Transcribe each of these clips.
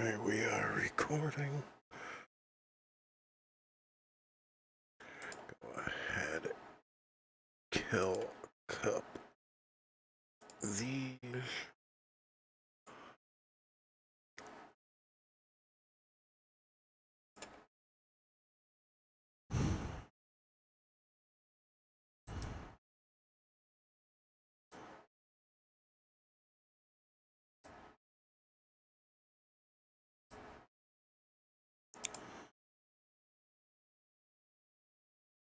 Alright, we are recording. Go ahead, kill a cup. These.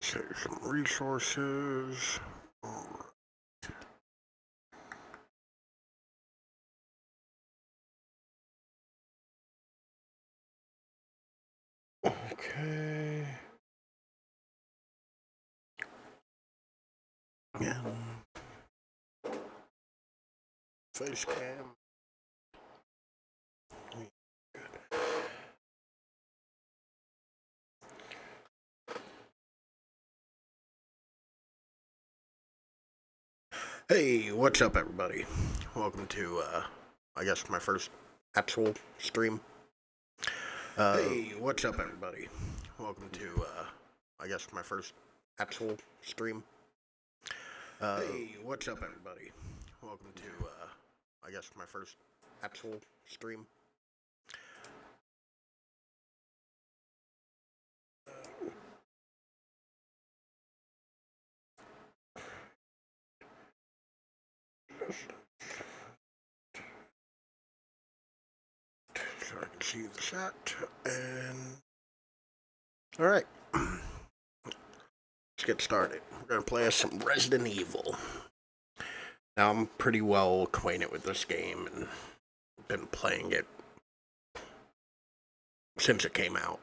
Check some resources. Okay. Yeah. Face cam. Hey, what's up, everybody? Welcome to, I guess my first actual stream. Hey, what's up, everybody? Welcome to, I guess my first actual stream. Hey, what's up, everybody? Welcome to, I guess my first actual stream. So I can see the chat, and alright, let's get started. We're gonna play us some Resident Evil. Now, I'm pretty well acquainted with this game, and been playing it since it came out,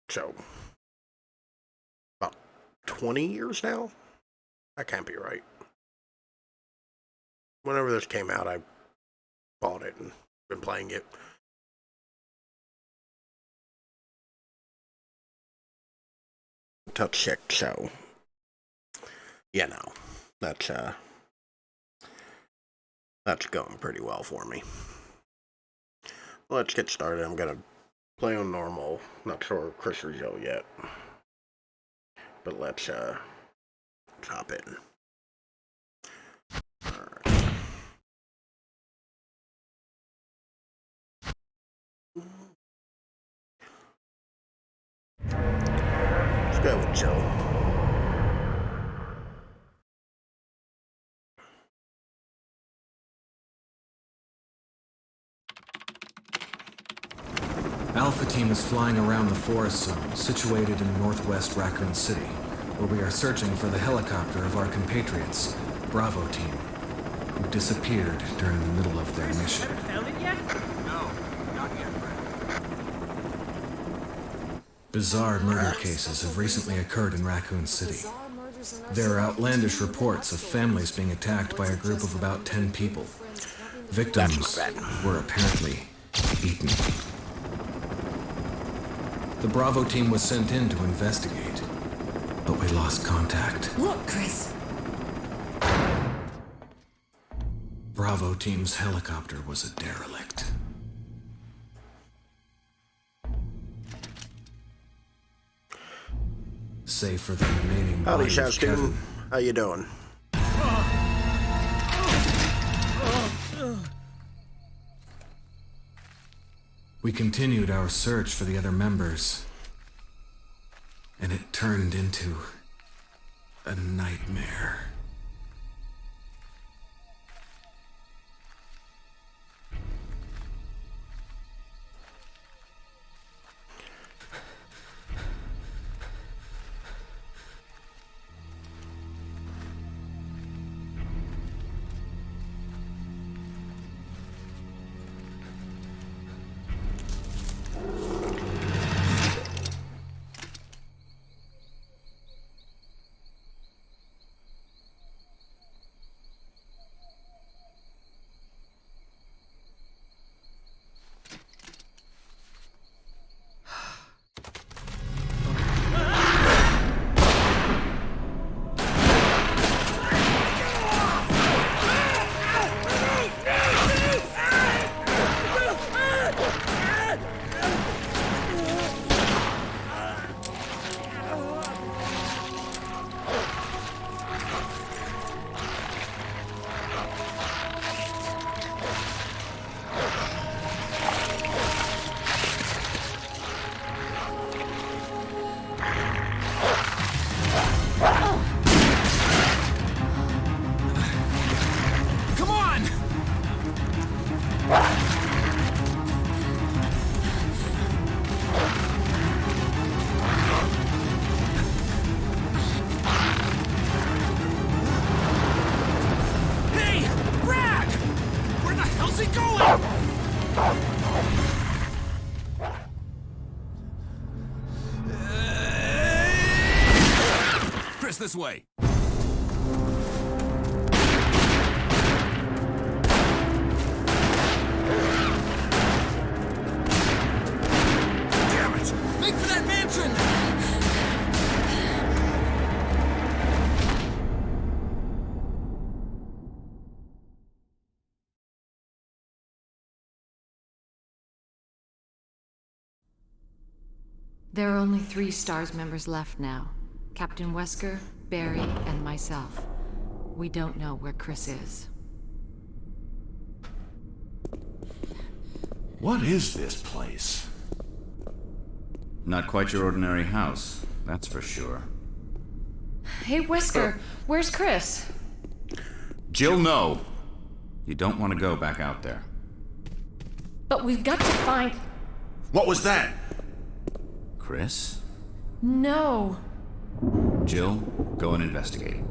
so about 20 years now? That can't be right. Whenever this came out, I bought it and been playing it. Touch 6, so yeah, no, that's going pretty well for me. Let's get started. I'm gonna play on normal. Not sure Chris Rizzo yet, but let's hop in. Alright. Let's go with Joe. Alpha Team is flying around the forest zone situated in northwest Raccoon City, where we are searching for the helicopter of our compatriots, Bravo Team, who disappeared during the middle of their mission. Found it yet? No, not yet, Brett. Bizarre murder cases have recently occurred in Raccoon City. There are outlandish reports of families being attacked by a group of about 10 people. Victims were apparently eaten. The Bravo Team was sent in to investigate, but we lost contact. Look, Chris. Bravo Team's helicopter was a derelict. Save for the remaining Howdy, body of Shastin. Kevin. How you doing? We continued our search for the other members, and it turned into a nightmare. Chris, this way. Damn it! Make for that mansion! There are only 3 STARS members left now. Captain Wesker, Barry, and myself. We don't know where Chris is. What is this place? Not quite your ordinary house, that's for sure. Hey, Wesker, where's Chris? Jill, no! You don't want to go back out there. But we've got to find... What was that? Chris? No. Jill, go and investigate.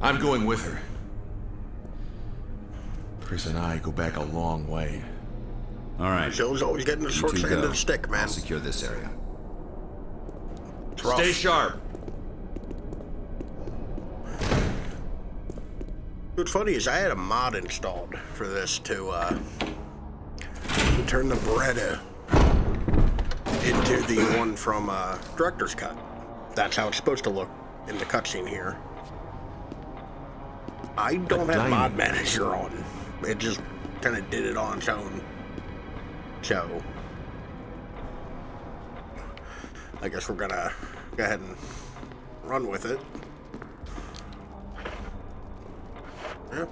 I'm going with her. Chris and I go back a long way. All right. Jill's always getting the You short two end go. of the stick, man. I'll secure this area. It's rough. Stay sharp. What's funny is I had a mod installed for this to turn the Beretta into the one from Director's Cut. That's how it's supposed to look in the cutscene here. I don't have Mod Manager on. It just kind of did it on its own. So, I guess we're gonna go ahead and run with it. Yeah,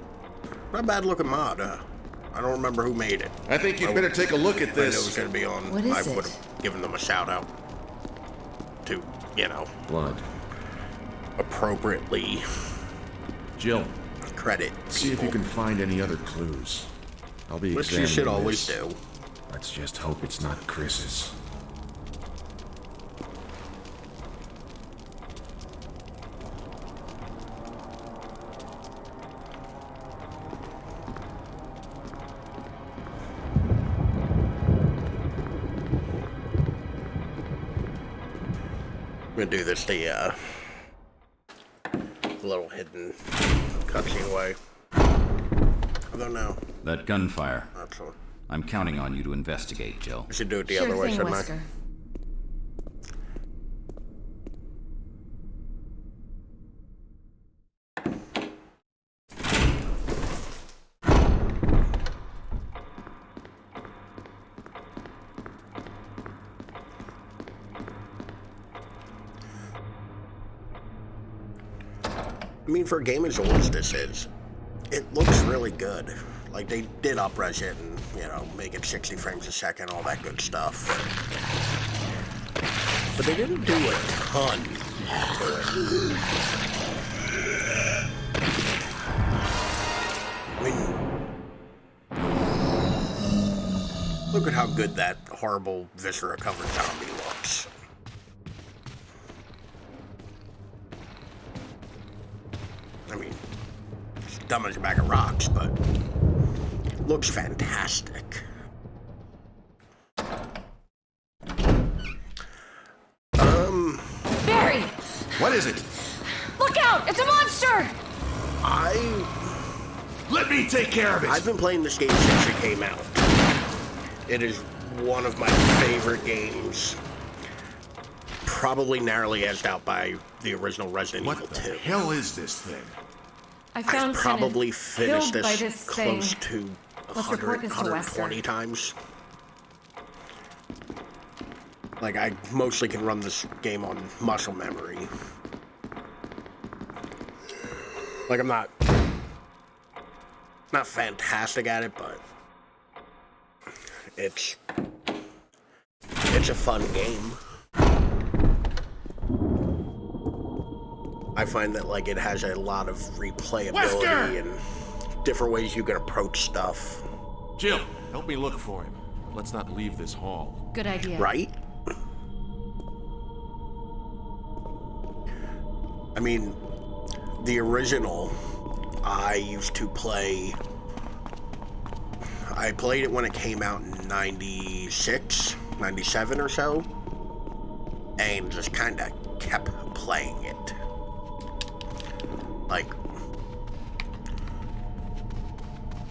not a bad looking mod. I don't remember who made it. I think you'd better take a look at I knew it was this. gonna be on. What is I it? would have given them a shout out to, you know, Blood. appropriately Jill, credit. see if you can find any other clues. I'll be Which you examining should always this. do. Let's just hope it's not Chris's. I'm gonna do this the little hidden cutscene way. Although no, That gunfire. that's a, I'm counting on you to investigate, Jill. I should do it the Sure other way, thing, shouldn't I? Wesker. I mean, for a game as old as this is, it looks really good. Like, they did up-res it and, you know, make it 60 frames a second, all that good stuff. But they didn't do a ton to it. I mean, look at how good that horrible viscera-covered zombie looks. I mean, it's dumb as a bag of rocks, but looks fantastic. Barry! What is it? Look out! It's a monster! Let me take care of it! I've been playing this game since it came out. It is one of my favorite games. Probably narrowly edged out by the original Resident Evil What the 2. hell is this thing? I I've found probably finished killed by this this close thing. to Let's report 100, this to 120 Wesker. times. Like, I mostly can run this game on muscle memory. Like, I'm not fantastic at it, but it's a fun game. I find that, like, it has a lot of replayability Wesker! and different ways you can approach stuff, Jill, help me look for him. Let's not leave this hall. Good idea. right? I mean, the original, I used to play, I played it when it came out in 96, 97 or so, and just kind of kept playing it. Like,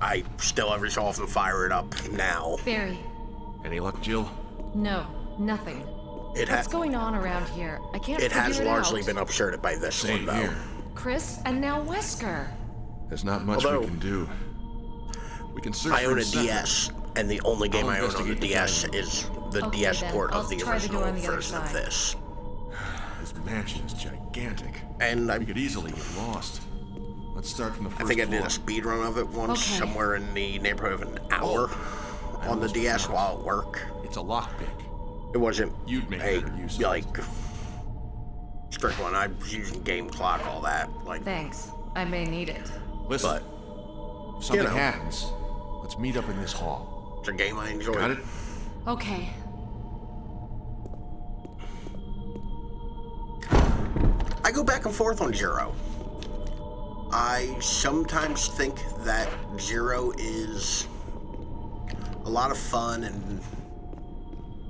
I still every so often fire it up now. Barry. Any luck, Jill? No, nothing. It What's going on around here? I can't It figure has it largely out. been absurded by this Same one, though. here. Chris, and now Wesker. There's not much Although, we can do. We can search I for own him a separate. DS, and the only game I'll I own on the investigate the DS diamond. is the Okay, DS then. port I'll of the try the door original on the other version of side. this. This mansion is gigantic. And We could easily get lost. Let's start from the first I think I did floor. a speed run of it once, Okay. somewhere in the neighborhood of an hour I on the almost DS forgot. while at work. It's a lockpick. It wasn't You'd make a, better use of it. like, strict one. I was using game clock, all that. Like, Thanks. I may need it. Listen, but if something know. happens, let's meet up in this hall. it's a game I enjoy. Got it? Okay. I go back and forth on Zero. I sometimes think that Zero is a lot of fun and,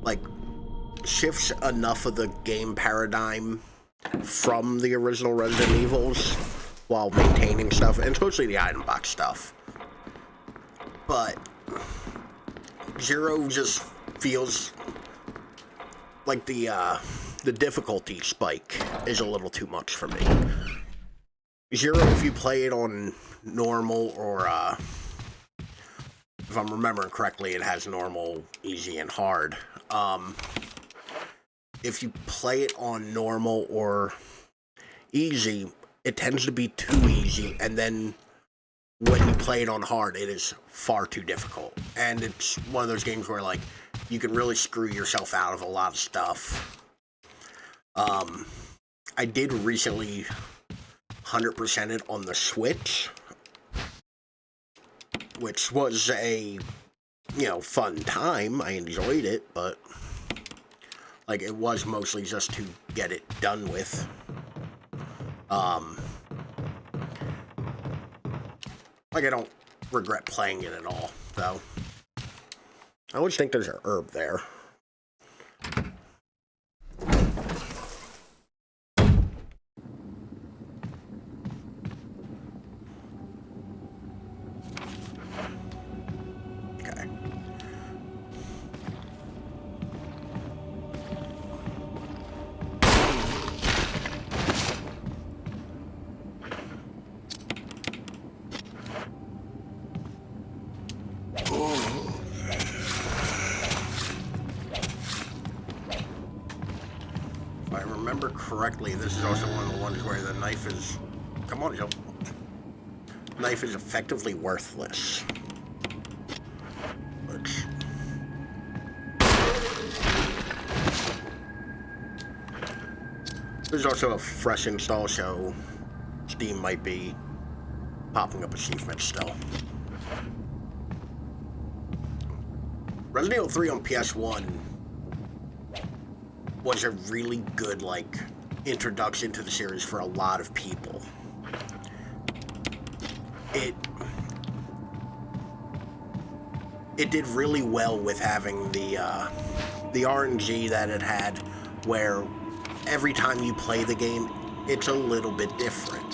like, shifts enough of the game paradigm from the original Resident Evils while maintaining stuff, and especially the item box stuff. But Zero just feels like the difficulty spike is a little too much for me. Zero, if you play it on normal or, if I'm remembering correctly, it has normal, easy, and hard. If you play it on normal or easy, it tends to be too easy, and then when you play it on hard, it is far too difficult. And it's one of those games where, like, you can really screw yourself out of a lot of stuff. I did recently 100% it on the Switch, which was a, fun time. I enjoyed it, but, like, it was mostly just to get it done with. Like, I don't regret playing it at all, though. I always think there's an herb there. Okay. If I remember correctly, this is also one of the ones where the knife is... Come on, Joe. Knife is effectively worthless. Which... There's also a fresh install, so Steam might be popping up achievements still. Resident Evil 3 on PS1 was a really good, like, introduction to the series for a lot of people. It did really well with having the RNG that it had, where every time you play the game, it's a little bit different.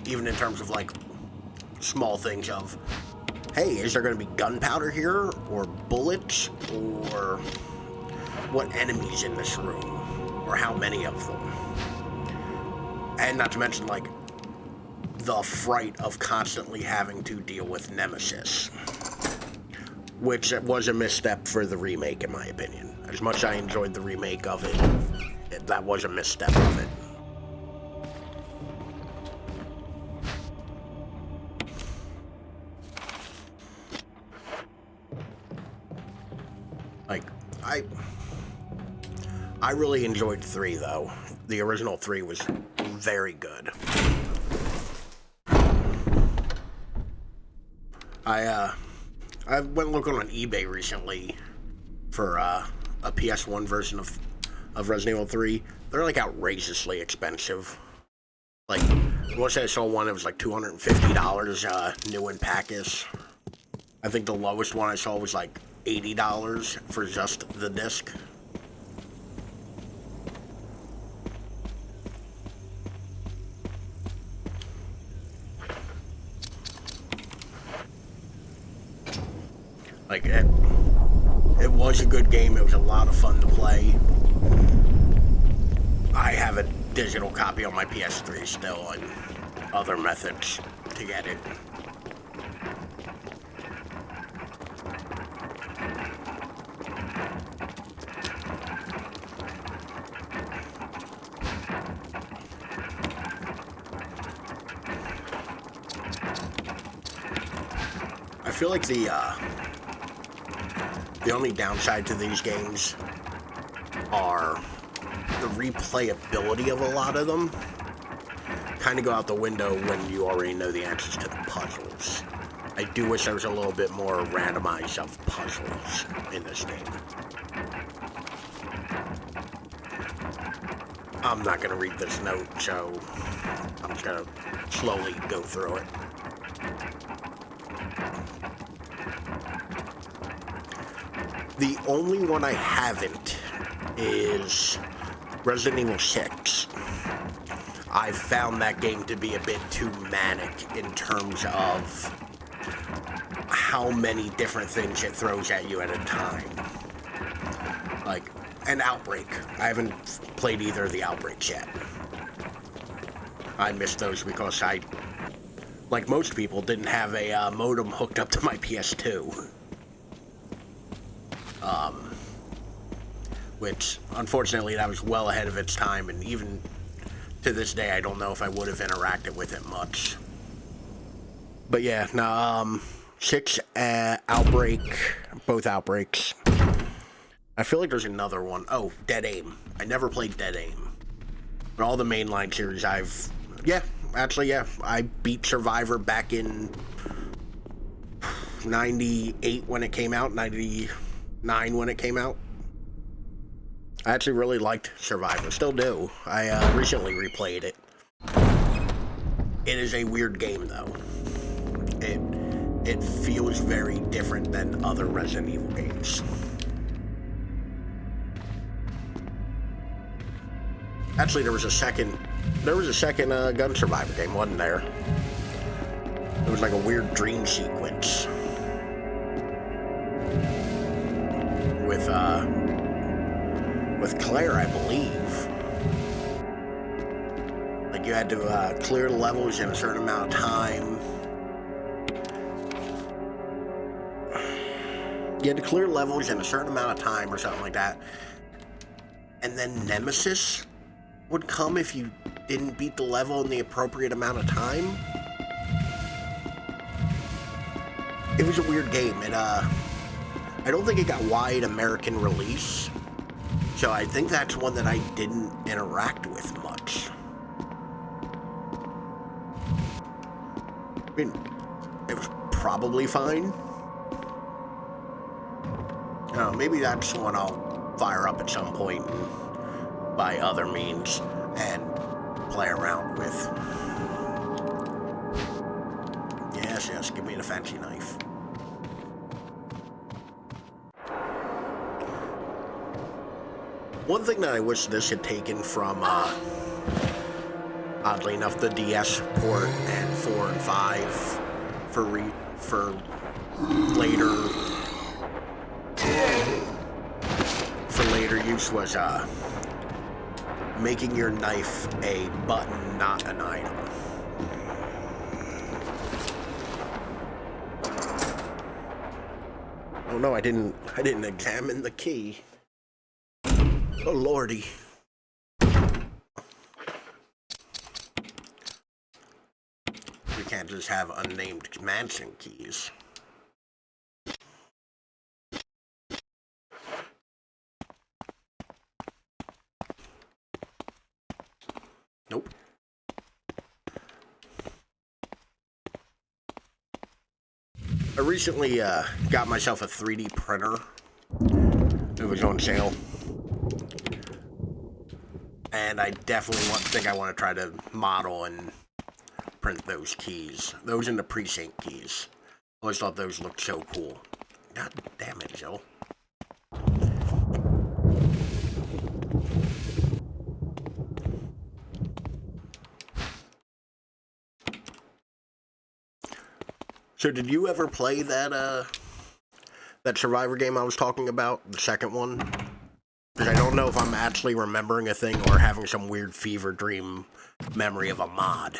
Even in terms of, like, small things of, hey, is there going to be gunpowder here, or bullets, or what enemies in this room, or how many of them? And not to mention, like, the fright of constantly having to deal with Nemesis, which was a misstep for the remake, in my opinion. As much as I enjoyed the remake of it, that was a misstep of it. Like, I really enjoyed 3, though. The original 3 was very good. I went looking on eBay recently for a PS1 version of Resident Evil 3. They're, like, outrageously expensive. Like, once I saw one, it was like $250, new in package. I think the lowest one I saw was like $80 for just the disc. Like, it was a good game. It was a lot of fun to play. I have a digital copy on my PS3 still and other methods to get it. I feel like the only downside to these games are the replayability of a lot of them kind of go out the window when you already know the answers to the puzzles. I do wish there was a little bit more randomized of puzzles in this game. I'm not going to read this note, so I'm just going to slowly go through it. The only one I haven't is Resident Evil 6. I found that game to be a bit too manic in terms of how many different things it throws at you at a time. Like, an Outbreak. I haven't played either of the Outbreaks yet. I missed those because I, like most people, didn't have a modem hooked up to my PS2. Which, unfortunately, that was well ahead of its time, and even to this day, I don't know if I would have interacted with it much. But yeah, no, 6, Outbreak, both Outbreaks. I feel like there's another one. Oh, Dead Aim. I never played Dead Aim. But all the mainline series I beat Survivor back in 98 when it came out, 99 when it came out. I actually really liked Survivor, still do. I recently replayed it. It is a weird game, though. It feels very different than other Resident Evil games. Actually, there was a second Gun Survivor game, wasn't there? It was like a weird dream sequence with Claire, I believe. Like, you had to clear the levels in a certain amount of time. You had to clear levels in a certain amount of time or something like that. And then Nemesis would come if you didn't beat the level in the appropriate amount of time. It was a weird game. I don't think it got wide American release. So I think that's one that I didn't interact with much. I mean, it was probably fine. Maybe that's one I'll fire up at some point and by other means and play around with. Yes, give me the fancy knife. One thing that I wish this had taken from, oddly enough, the DS port and 4 and 5 for later use was making your knife a button, not an item. Oh no, I didn't examine the key. Oh lordy. We can't just have unnamed mansion keys. Nope. I recently got myself a 3D printer. It was on sale. And I definitely think I want to try to model and print those keys. Those and the precinct keys. Always thought those looked so cool. God damn it, Jill. So did you ever play that Survivor game I was talking about, the second one? Because I don't know if I'm actually remembering a thing or having some weird fever dream memory of a mod.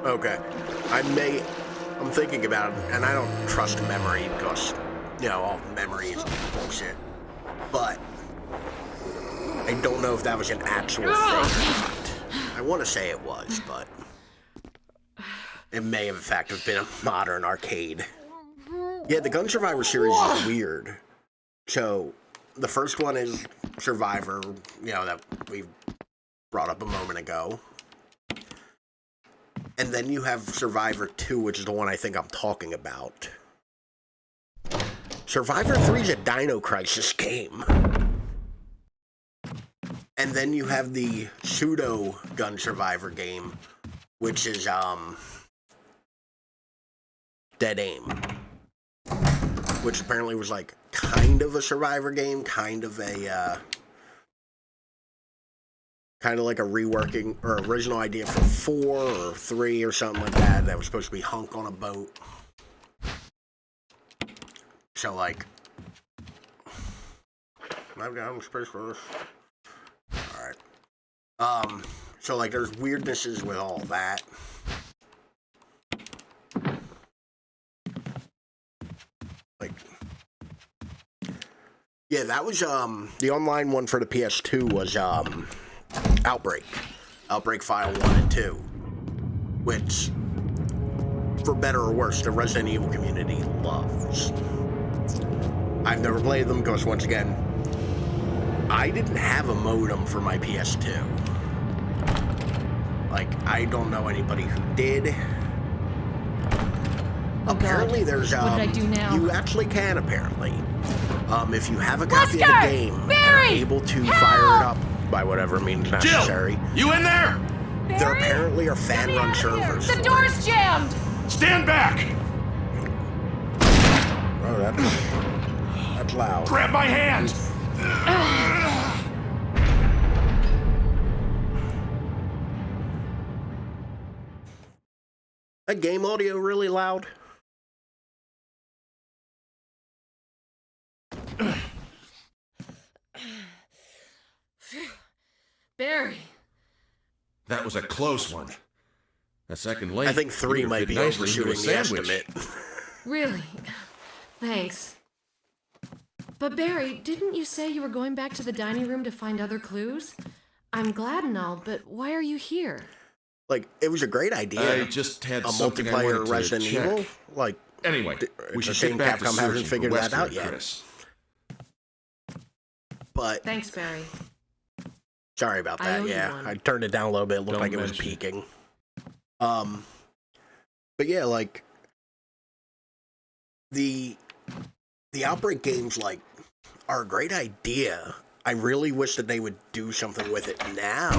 Okay. I'm thinking about it, and I don't trust memory because, all memory is bullshit. But I don't know if that was an actual thing or not. I want to say it was, but it may have in fact have been a modern arcade. Yeah, the Gun Survivor series is weird. So, the first one is Survivor, that we brought up a moment ago. And then you have Survivor 2, which is the one I think I'm talking about. Survivor 3 is a Dino Crisis game. And then you have the pseudo Gun Survivor game, which is, Dead Aim. Which apparently was, like, kind of a Survivor game, kind of like a reworking or original idea for 4 or 3 or something like that. That was supposed to be Hunk on a boat. So, like, I've got space for this. Alright. So, like, there's weirdnesses with all that. Like, yeah, that was, the online one for the PS2 was, Outbreak File 1 and 2, which, for better or worse, the Resident Evil community loves. I've never played them because, once again, I didn't have a modem for my PS2. Like, I don't know anybody who did. Apparently, there's, what did I do now? You actually can, apparently. If you have a copy of the game and are able to fire it up by whatever means necessary. Jill, you in there? There apparently are fan-run servers. The door's jammed! Stand back! Oh, that's loud. Grab my hand! That game audio really loud? Barry. That was a close one. A second late. I think 3 might be overshooting the estimate. Really? Thanks. But Barry, didn't you say you were going back to the dining room to find other clues? I'm glad and all, but why are you here? Like, it was a great idea. I just had a something I multiplayer wanted to Resident check. Evil. Like, anyway, we the should same get back to Capcom hasn't searching figured for that Wesker out and yet. Chris. But Thanks, Barry. sorry about I that. owe you Yeah, one. I turned it down a little bit. It looked Don't like it was mention it. peaking. But yeah, like the Outbreak games, like, are a great idea. I really wish that they would do something with it now.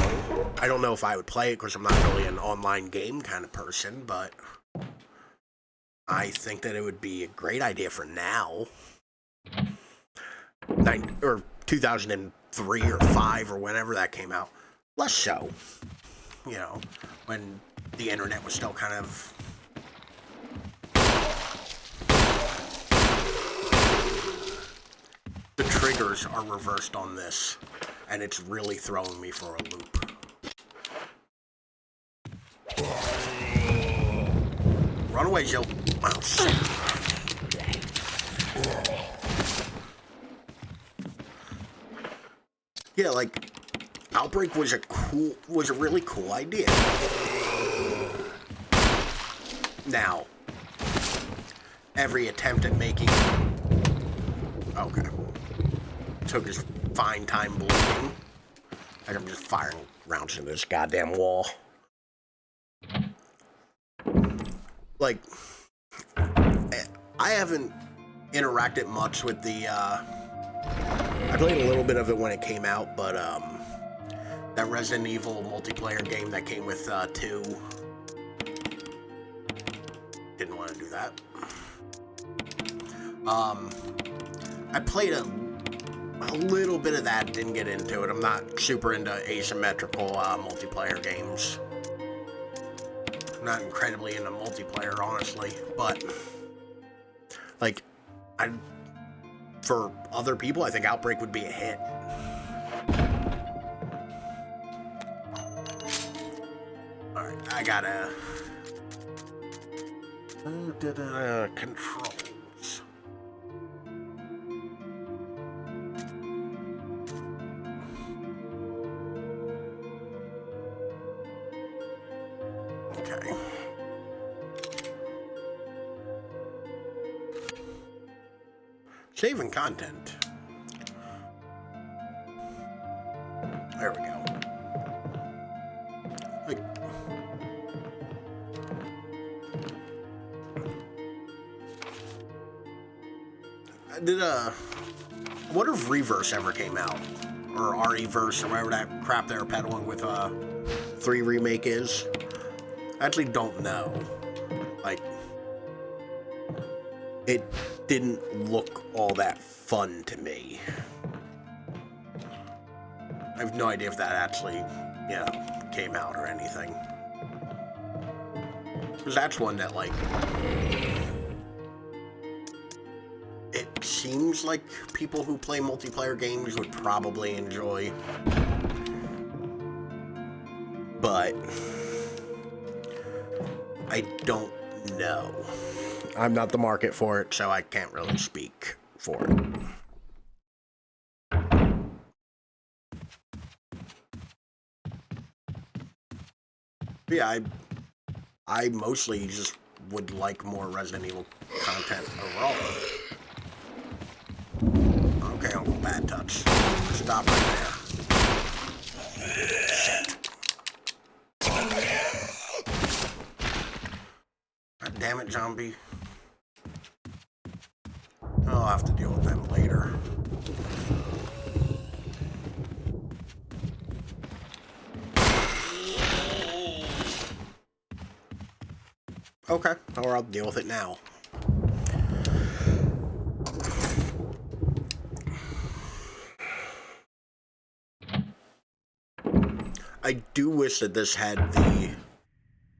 I don't know if I would play it because I'm not really an online game kind of person, but I think that it would be a great idea for now. 2003 or 5 or whenever that came out. Less so. When the internet was still kind of... The triggers are reversed on this, and it's really throwing me for a loop. Run away, Jill. Oh, shit. Yeah, like, Outbreak was a really cool idea. Now, every attempt at making Okay. Took his fine time bleeding. Like I'm just firing rounds into this goddamn wall. Like, I haven't interacted much with the, I played a little bit of it when it came out, but, that Resident Evil multiplayer game that came with, 2. Didn't want to do that. I played a little bit of that, didn't get into it. I'm not super into asymmetrical, multiplayer games. Not incredibly into multiplayer, honestly, but like, for other people, I think Outbreak would be a hit. Alright, I gotta controls. Okay. Saving content. There we go. Like, I wonder if Reverse ever came out, or RE-verse, or whatever that crap they were peddling with 3 remake is. I actually don't know. Like, it didn't look all that fun to me. I have no idea if that actually, you know, came out or anything. Because that's one that, like, it seems like people who play multiplayer games would probably enjoy. But I don't know. I'm not the market for it, so I can't really speak for it. But yeah, I mostly just would like more Resident Evil content overall. Okay, Uncle Bad Touch. Stop right there. Shit. God damn it, zombie. I'll have to deal with them later. Okay, or I'll deal with it now. I do wish that this had the,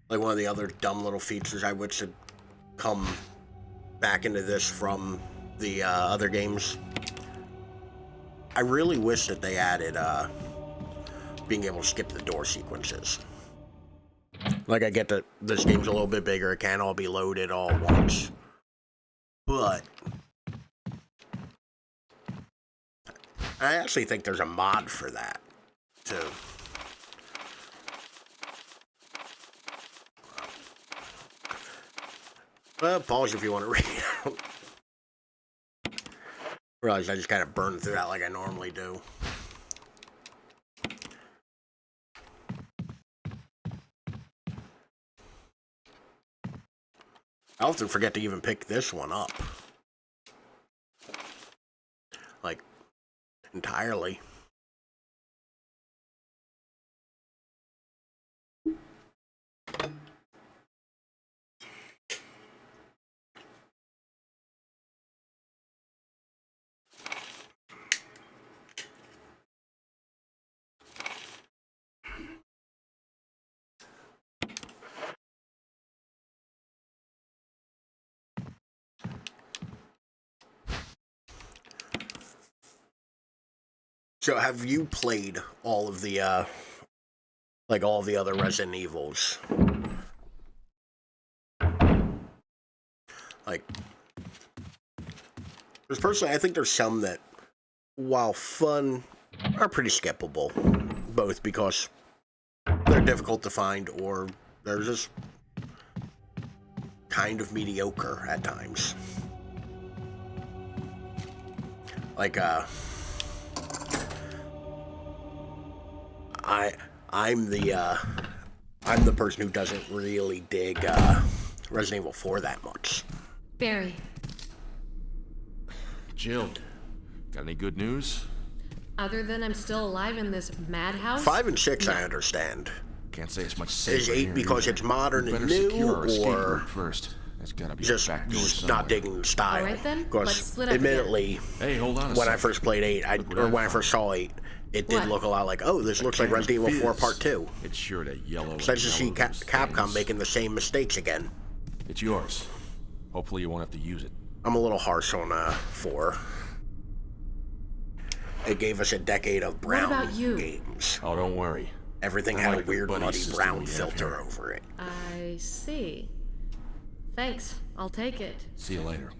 like, one of the other dumb little features I wish had come back into this from the other games. I really wish that they added being able to skip the door sequences. Like, I get that this game's a little bit bigger, it can't all be loaded all at once. But I actually think there's a mod for that, too. Well, pause if you want to read it out. Realize I just kind of burned through that like I normally do. I often forget to even pick this one up. Like, entirely. So have you played all of the, like all of the other Resident Evils? Like, because personally, I think there's some that, while fun, are pretty skippable. Both because they're difficult to find or they're just kind of mediocre at times. Like, I'm the person who doesn't really dig Resident Evil 4 that much. Barry. Jill, got any good news? Other than I'm still alive in this madhouse? 5 and 6, No. I understand. Can't say it's much safer. Is 8 here because either. it's modern We and better new, secure our escape or route first? That's gotta be just a back door somewhere. not digging the style? Alright then, Because let's split up admittedly, Hey, hold on a when I second. first played 8, when I first saw 8, it did What? look a lot like, oh, this looks like Resident Evil 4 Part 2. It's sure to yellow. It's nice to see those Capcom things. making the same mistakes again. It's yours. Hopefully you won't have to use it. I'm a little harsh on 4. It gave us a decade of brown about you? games. Oh, don't worry. Everything I had like a the weird buddy muddy system brown we have filter here. over it. I see. Thanks. I'll take it. See you later.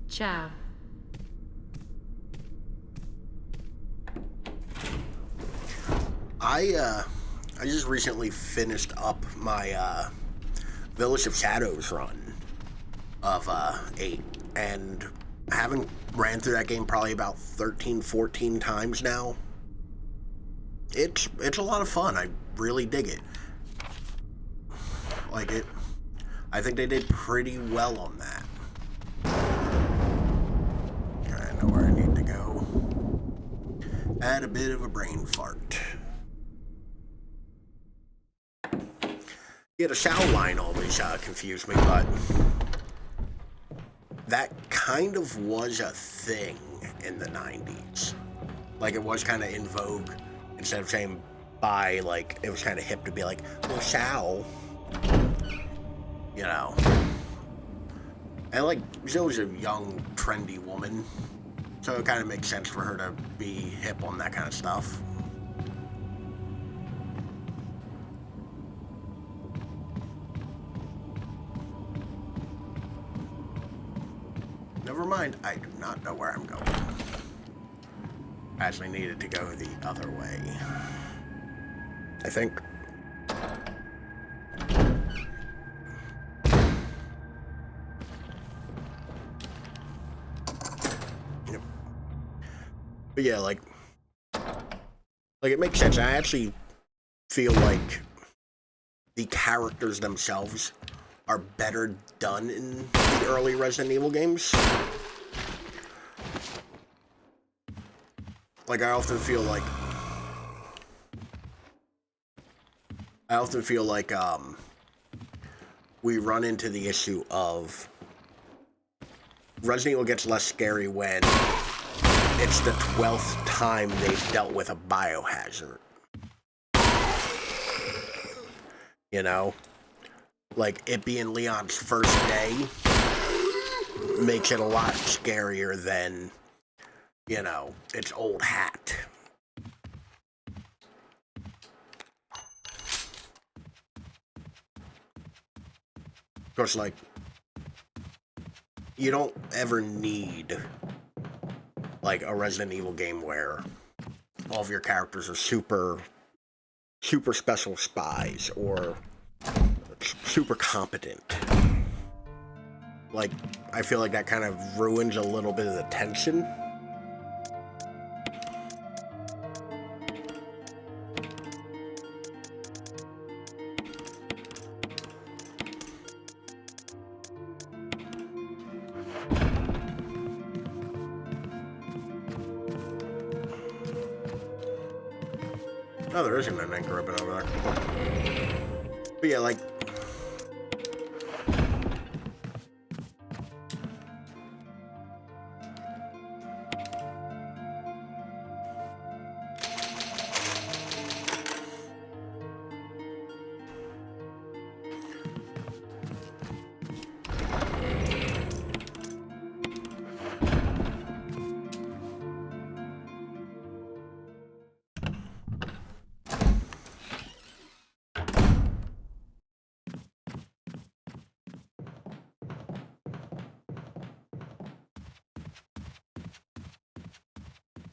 Ciao. I just recently finished up my Village of Shadows run of 8, and I haven't ran through that game probably about 13, 14 times now. It's a lot of fun. I really dig it. Like it. I think they did pretty well on that. I know where I need to go. Had a bit of a brain fart. Yeah, the Shao line always confused me, but that kind of was a thing in the 90s. Like, it was kind of in vogue. Instead of saying bye, like, it was kind of hip to be like, well, Shao. You know. And, like, Zill's a young, trendy woman, so it kind of makes sense for her to be hip on that kind of stuff. Never mind, I do not know where I'm going. I actually needed to go the other way. I think. Yep. But yeah, like it makes sense. I actually feel like the characters themselves are better done in the early Resident Evil games. Like, I often feel like we run into the issue of Resident Evil gets less scary when it's the 12th time they've dealt with a biohazard. You know? Like, it being Leon's first day makes it a lot scarier than, you know, its old hat. Of course, like, you don't ever need, like, a Resident Evil game where all of your characters are super special spies or super competent. Like, I feel like that kind of ruins a little bit of the tension. Oh, there isn't an anchor ribbon over there. But yeah, like,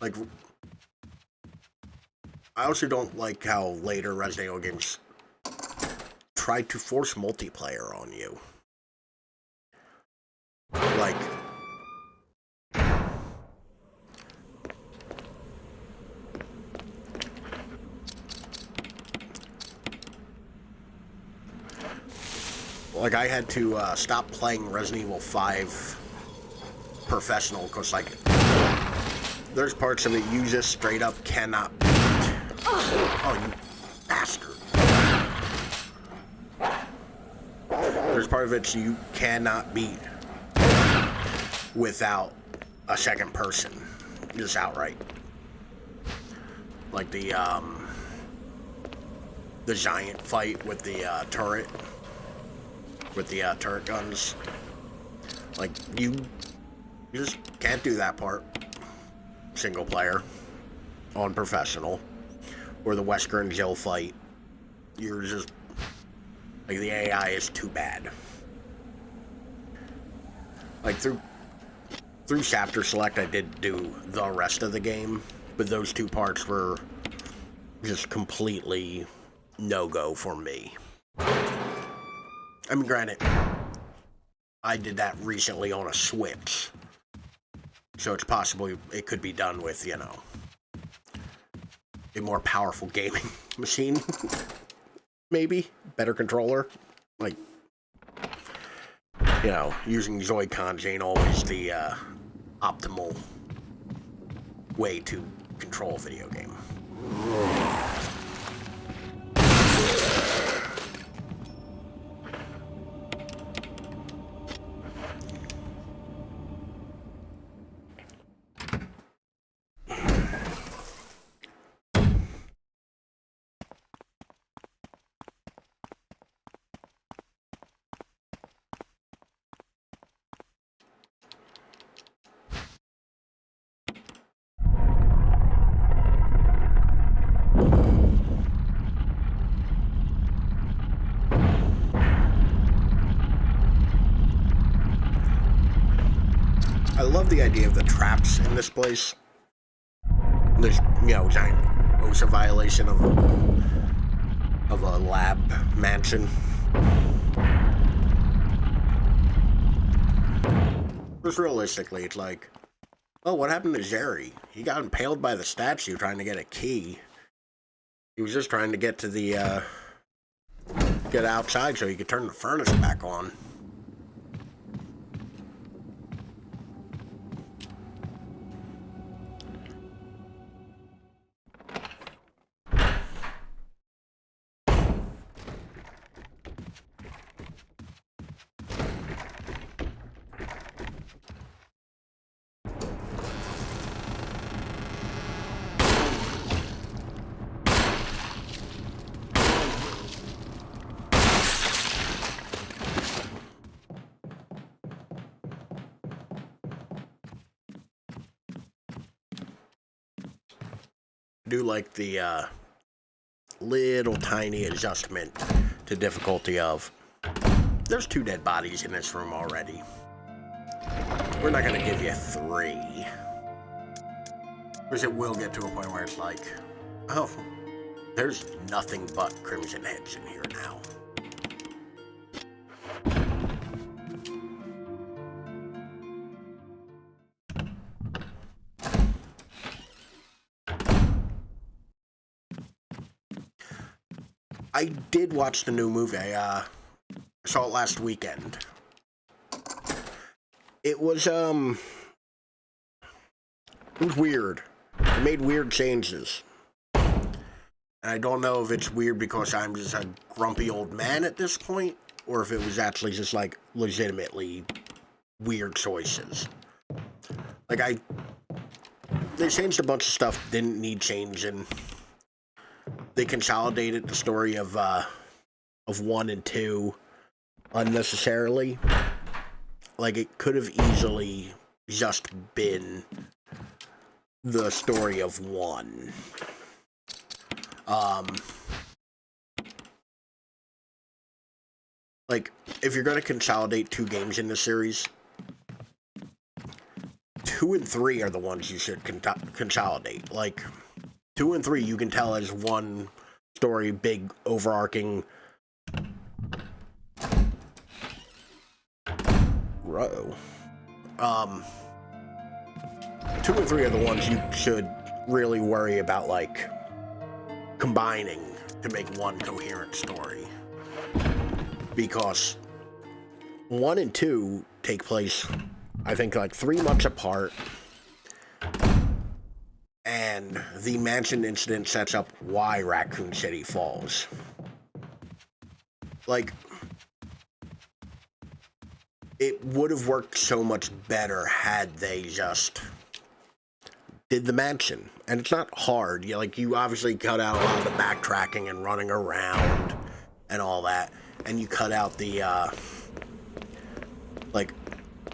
Like, I also don't like how later Resident Evil games try to force multiplayer on you. Like, I had to stop playing Resident Evil 5 professional because, like, there's parts of it you just straight up cannot beat. Oh, you bastard. There's part of it you cannot beat without a second person, just outright. Like the giant fight with the turret, with the turret guns. Like, you just can't do that part single player on professional. Or the Wesker and Jill fight. You're just, like, the AI is too bad. Like, through chapter select, I did do the rest of the game, but those two parts were just completely no-go for me. I mean, granted, I did that recently on a Switch, so it's possible it could be done with, you know, a more powerful gaming machine. Maybe. Better controller. Like, you know, using Joy-Cons ain't always the optimal way to control a video game. I love the idea of the traps in this place. There's, you know, giant OSHA violation of a lab mansion. Just realistically, it's like, oh, what happened to Jerry? He got impaled by the statue trying to get a key. He was just trying to get to the, get outside so he could turn the furnace back on. Do like the little tiny adjustment to difficulty of, there's 2 dead bodies in this room already. We're not gonna give you 3. Because it will get to a point where it's like, oh, there's nothing but Crimson Heads in here now. I did watch the new movie. I saw it last weekend. It was weird. It made weird changes. And I don't know if it's weird because I'm just a grumpy old man at this point, or if it was actually just, like, legitimately weird choices. Like, they changed a bunch of stuff that didn't need changing. They consolidated the story of 1 and 2 unnecessarily. Like, it could have easily just been the story of 1. Like, if you're going to consolidate 2 games in the series, 2 and 3 are the ones you should consolidate. Like, 2 and 3 you can tell as one story, big, overarching. Row. 2 and 3 are the ones you should really worry about, like, combining to make one coherent story. Because 1 and 2 take place, I think, like 3 months apart. And the mansion incident sets up why Raccoon City falls. Like, it would have worked so much better had they just did the mansion. And it's not hard. You obviously cut out a lot of the backtracking and running around and all that. And you cut out the,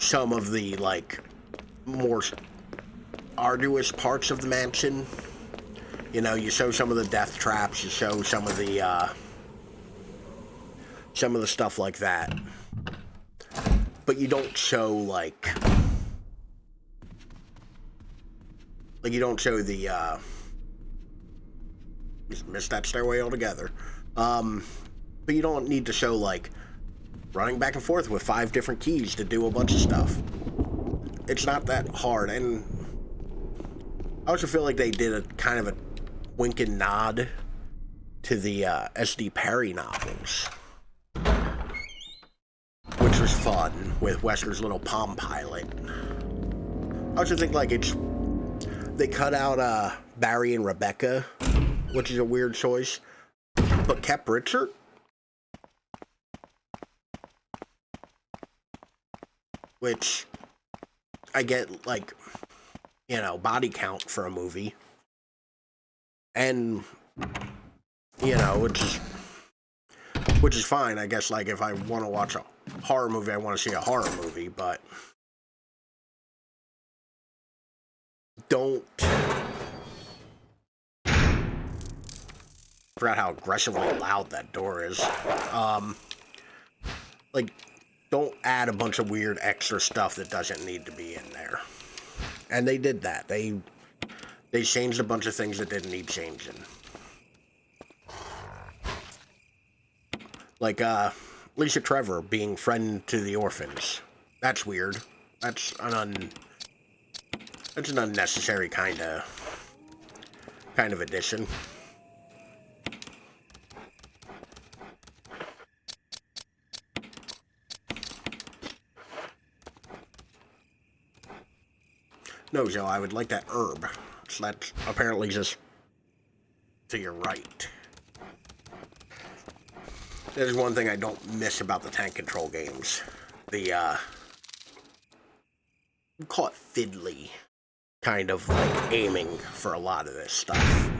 some of the, more arduous parts of the mansion. You show some of the death traps, you show some of the stuff like that. But you don't show, you don't show the, just missed that stairway altogether. But you don't need to show, running back and forth with 5 different keys to do a bunch of stuff. It's not that hard, and I also feel like they did a kind of a wink and nod to the S.D. Perry novels, which was fun, with Wesker's little Palm Pilot. I also think, they cut out Barry and Rebecca, which is a weird choice, but kept Richard. Which, I get, body count for a movie. And, which is fine, I guess, if I want to watch a horror movie, I want to see a horror movie, but don't... forgot how aggressively loud that door is. Don't add a bunch of weird extra stuff that doesn't need to be in there. And they did that. They changed a bunch of things that didn't need changing. Lisa Trevor being friend to the orphans. That's weird. That's an unnecessary kind of addition. No, Joe, I would like that herb. So that's apparently just to your right. There's one thing I don't miss about the tank control games. The, we call it fiddly, kind of aiming for a lot of this stuff.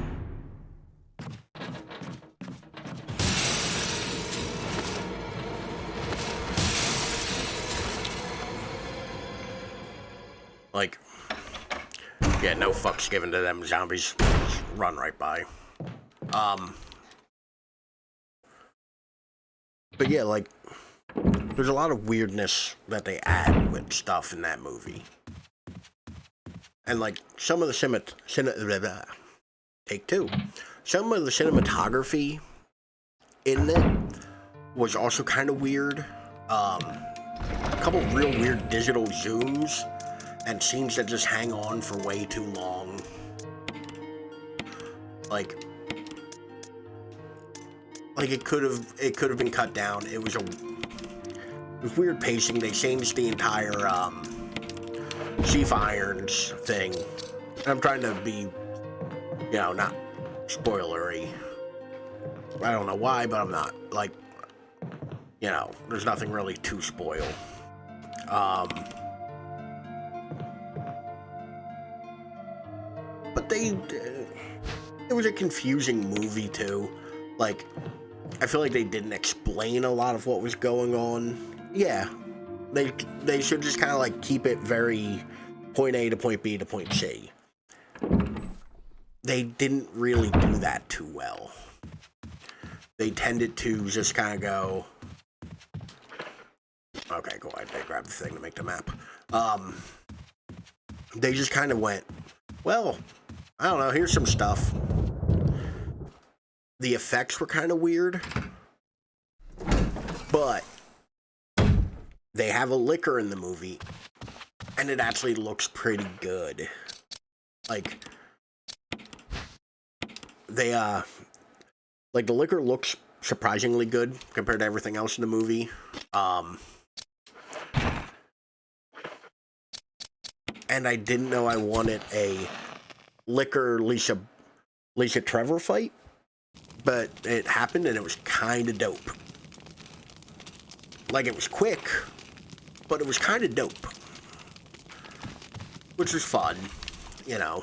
Yeah, no fucks given to them zombies. Just run right by. But yeah, there's a lot of weirdness that they add with stuff in that movie. And, some of the take 2. Some of the cinematography in it was also kind of weird. A couple real weird digital zooms. And scenes that just hang on for way too long. It could have been cut down. It was weird pacing. They changed the entire Chief Irons thing. And I'm trying to be, not spoilery. I don't know why, but I'm not. There's nothing really to spoil. But it was a confusing movie too. I feel like they didn't explain a lot of what was going on. Yeah, they should just kind of keep it very point A to point B to point C. They didn't really do that too well. They tended to just kind of go, okay, cool, I did grab the thing to make the map. They just kind of went, well, I don't know, here's some stuff. The effects were kind of weird, but they have a liquor in the movie, and it actually looks pretty good. The liquor looks surprisingly good compared to everything else in the movie. and I didn't know I wanted a Liquor Lisa Trevor fight, but it happened and it was kind of dope. Like, it was quick, but it was kind of dope, which was fun, you know.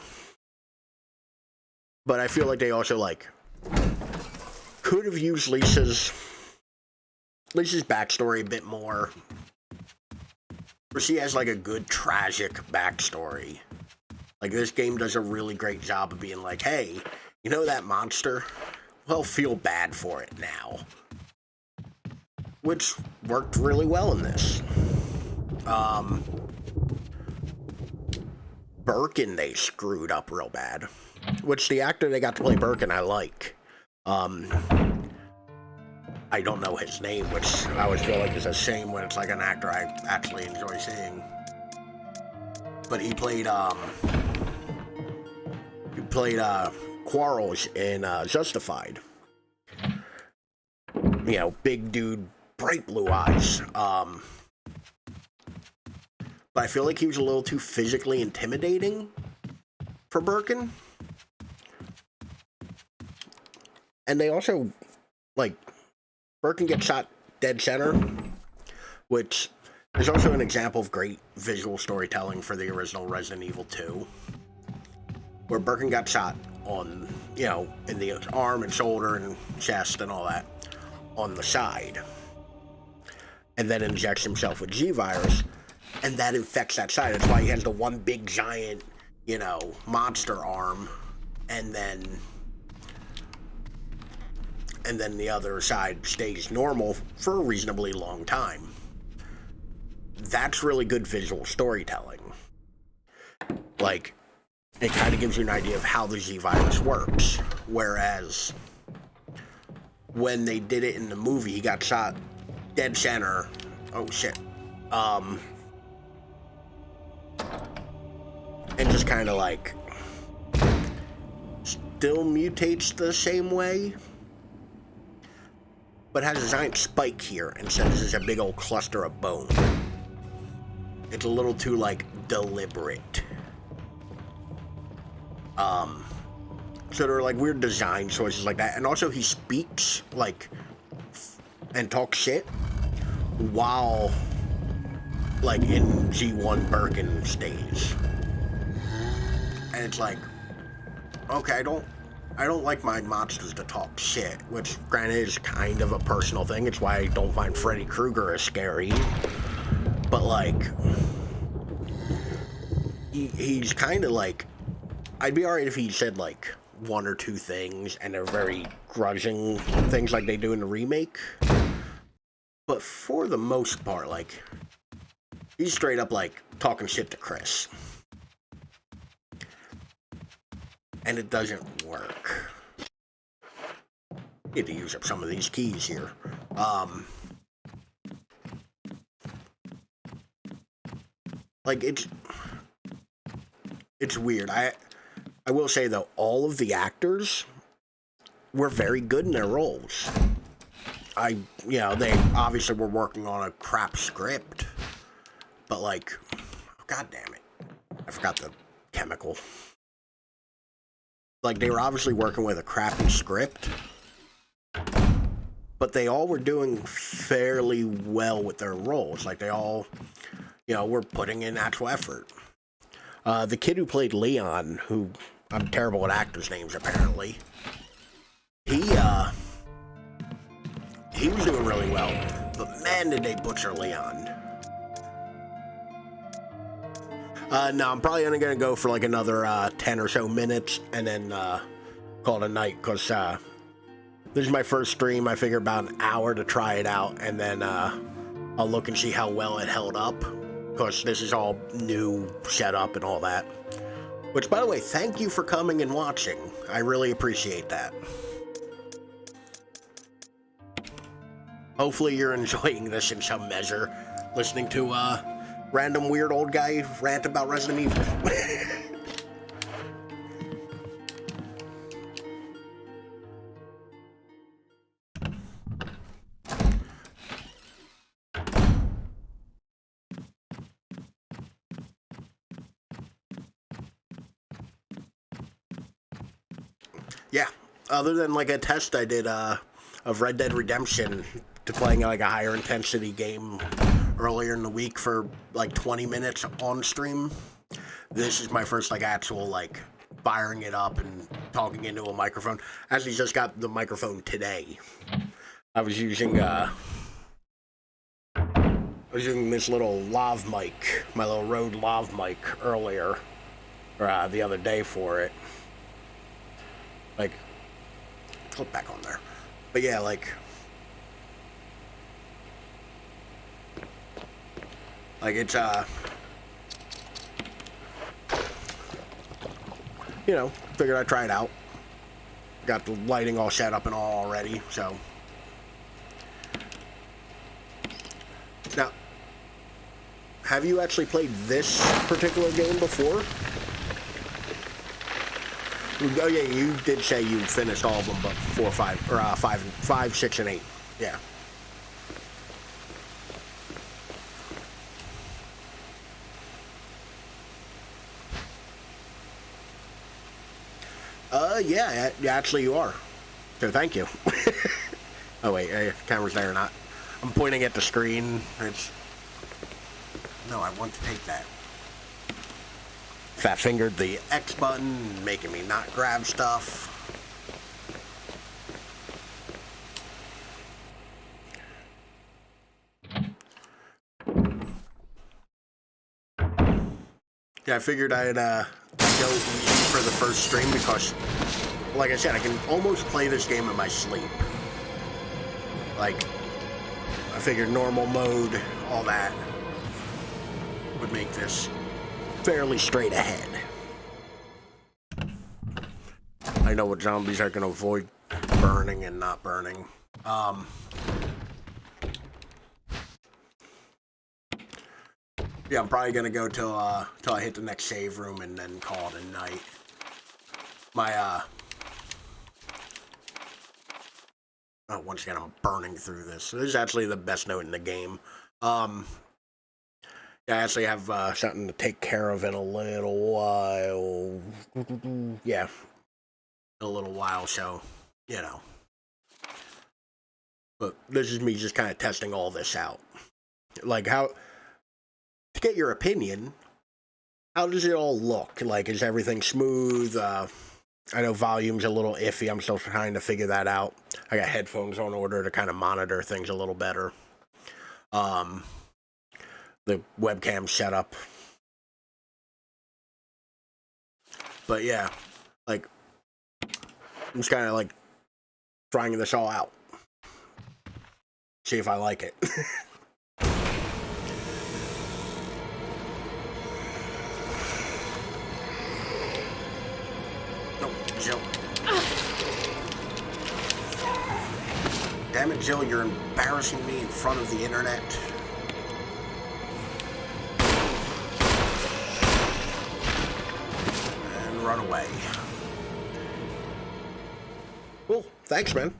But I feel like they also, like, could have used Lisa's backstory a bit more. Where she has, like, a good tragic backstory. Like, this game does a really great job of being like, hey, you know that monster? Well, feel bad for it now. Which worked really well in this. Birkin, they screwed up real bad. Which the actor they got to play Birkin, I like. I don't know his name, which I always feel like is a shame when it's like an actor I actually enjoy seeing. But he played Quarles in Justified. You know, big dude, bright blue eyes. But I feel like he was a little too physically intimidating for Birkin. And they also, like, Birkin gets shot dead center, which is also an example of great visual storytelling for the original Resident Evil 2, where Birkin got shot on, you know, in the arm and shoulder and chest and all that, on the side, and then injects himself with G-Virus, and that infects that side. That's why he has the one big giant, you know, monster arm, and then the other side stays normal for a reasonably long time. That's really good visual storytelling. Like, it kind of gives you an idea of how the Z-Virus works. Whereas, when they did it in the movie, he got shot dead center. Oh, shit. And just kind of, like, still mutates the same way, but has a giant spike here instead of just a big old cluster of bone. It's a little too, like, deliberate. So there are, like, weird design choices like that. And also he speaks, like, and talks shit while, like, in G1 Birkin stage. And it's like, okay, I don't like my monsters to talk shit, which granted is kind of a personal thing. It's why I don't find Freddy Krueger as scary. But, like, he's kind of like, I'd be alright if he said, like, one or two things, and they're very grudging things like they do in the remake. But for the most part, like, he's straight up, like, talking shit to Chris. And it doesn't work. Need to use up some of these keys here. Like, it's weird. I will say, though, all of the actors were very good in their roles. You know, they obviously were working on a crap script, but, like, god damn it, I forgot the chemical. Like, they were obviously working with a crappy script, but they all were doing fairly well with their roles. Like, they all, you know, were putting in actual effort. The kid who played Leon, who, I'm terrible at actors' names, apparently, he was doing really well, but man, did they butcher Leon. No, I'm probably only going to go for like another 10 or so minutes and then call it a night, because this is my first stream. I figure about an hour to try it out, and then I'll look and see how well it held up, because this is all new setup and all that. Which, by the way, thank you for coming and watching. I really appreciate that. Hopefully you're enjoying this in some measure, listening to random weird old guy rant about Resident Evil. Yeah. Other than like a test I did of Red Dead Redemption to playing like a higher intensity game earlier in the week for like 20 minutes on stream, this is my first like actual like firing it up and talking into a microphone. Actually, just got the microphone today. I was using this little lav mic, my little Rode lav mic earlier, or the other day for it. Like, click back on there. But yeah, like it's you know, figured I'd try it out. Got the lighting all set up and all already, so. Now, have you actually played this particular game before? Oh yeah, you did say you finished all of them, but 4, 5, or 5, 6, and 8. Yeah. Yeah, actually you are. So thank you. Oh wait, camera's there or not? I'm pointing at the screen. No, I want to take that. Fat fingered the X button, making me not grab stuff. Yeah, I figured I'd go easy for the first stream because, like I said, I can almost play this game in my sleep. Like, I figured normal mode, all that, would make this fairly straight ahead. I know what zombies are going to avoid burning and not burning. Yeah, I'm probably going to go till I hit the next save room and then call it a night. Once again, I'm burning through this. This is actually the best note in the game. Yeah, I actually have something to take care of in a little while. Yeah, a little while, so, you know. But this is me just kind of testing all this out. Like, to get your opinion, how does it all look? Like, is everything smooth? I know volume's a little iffy. I'm still trying to figure that out. I got headphones on order to kind of monitor things a little better. The webcam setup. But yeah, like, I'm just kind of like trying this all out. See if I like it. Jill. Damn it, Jill, you're embarrassing me in front of the internet. And run away. Cool, thanks, man.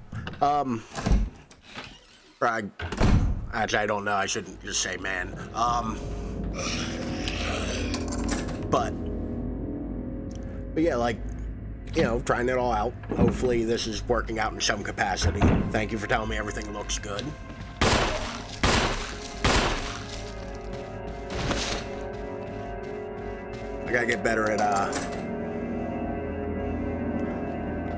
Actually, I don't know, I shouldn't just say man. But yeah, like, you know, trying it all out. Hopefully this is working out in some capacity. Thank you for telling me everything looks good. I gotta get better at,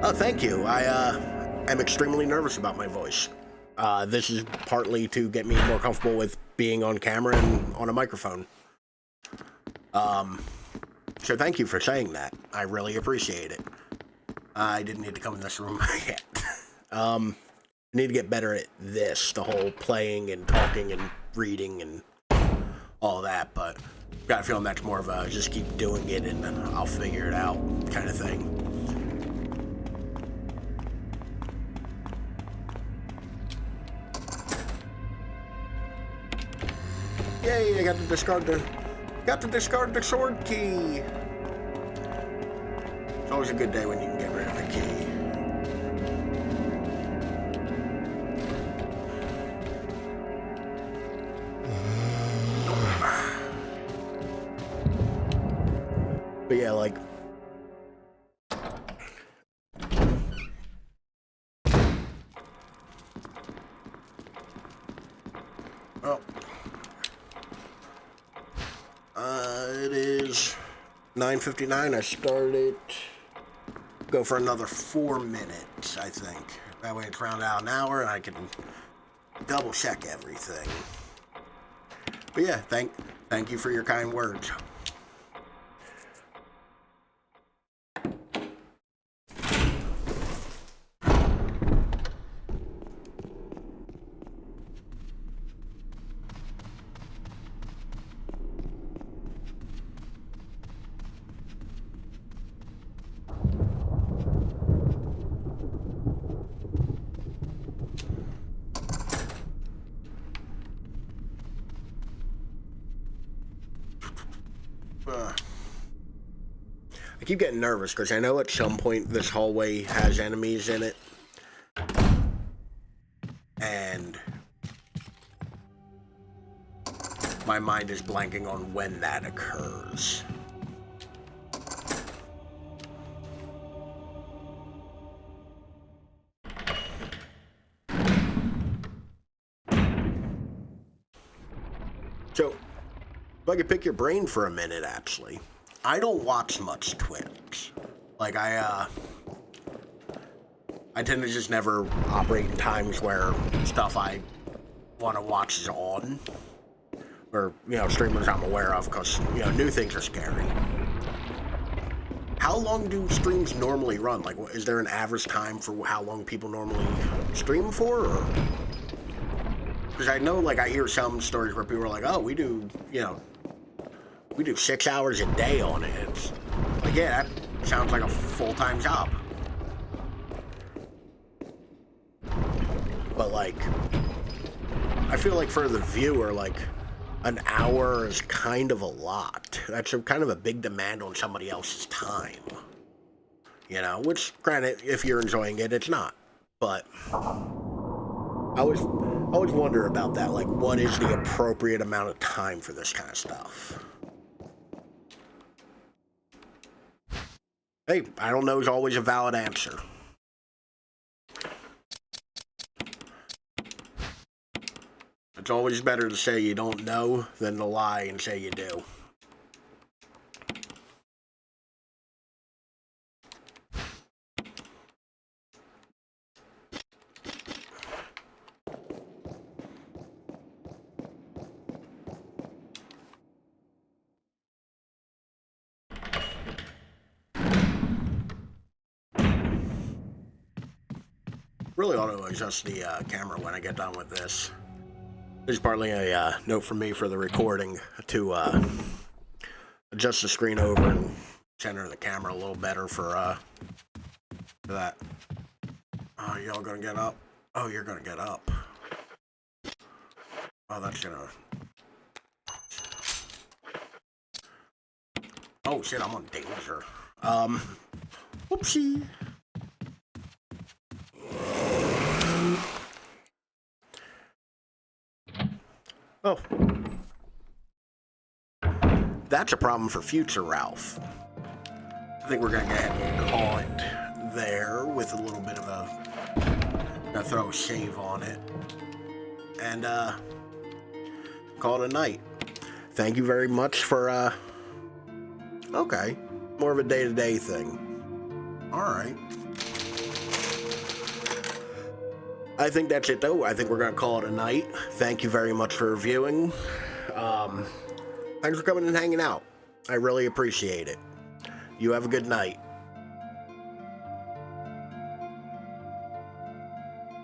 Oh, thank you. I'm extremely nervous about my voice. This is partly to get me more comfortable with being on camera and on a microphone. So thank you for saying that. I really appreciate it. I didn't need to come in this room yet. I need to get better at this, the whole playing and talking and reading and all that, but got a feeling that's more of a just keep doing it and I'll figure it out kind of thing. Yay, I got to discard the sword key. It's always a good day when you can get rid of a key. But yeah, like, Oh. It is 9:59. I started. Go for another 4 minutes, I think. That way it's round out an hour and I can double check everything. But yeah, thank you for your kind words. I keep getting nervous because I know at some point this hallway has enemies in it. And my mind is blanking on when that occurs. So, if I could pick your brain for a minute, actually. I don't watch much Twitch. Like, I tend to just never operate in times where stuff I want to watch is on. Or, streamers I'm aware of, because, new things are scary. How long do streams normally run? Like, is there an average time for how long people normally stream for, or? Because I know, like, I hear some stories where people are like, oh, we do 6 hours a day on it. It's like, yeah, that sounds like a full-time job. But, like, I feel like for the viewer, like, an hour is kind of a lot. That's kind of a big demand on somebody else's time. Which, granted, if you're enjoying it, it's not. But I always wonder about that. Like, what is the appropriate amount of time for this kind of stuff? Hey, I don't know is always a valid answer. It's always better to say you don't know than to lie and say you do. Really ought to adjust the camera when I get done with this. This is partly a note from me for the recording to adjust the screen over and center the camera a little better for that. Oh, y'all gonna get up? Oh, you're gonna get up. Oh, that's gonna... Oh, shit, I'm on danger. Whoopsie. Oh. That's a problem for future Ralph. I think we're gonna go ahead and call it there with a little bit of gonna throw a shave on it. And, call it a night. Thank you very much for, okay. More of a day-to-day thing. Alright. I think that's it, though. I think we're going to call it a night. Thank you very much for reviewing. Thanks for coming and hanging out. I really appreciate it. You have a good night.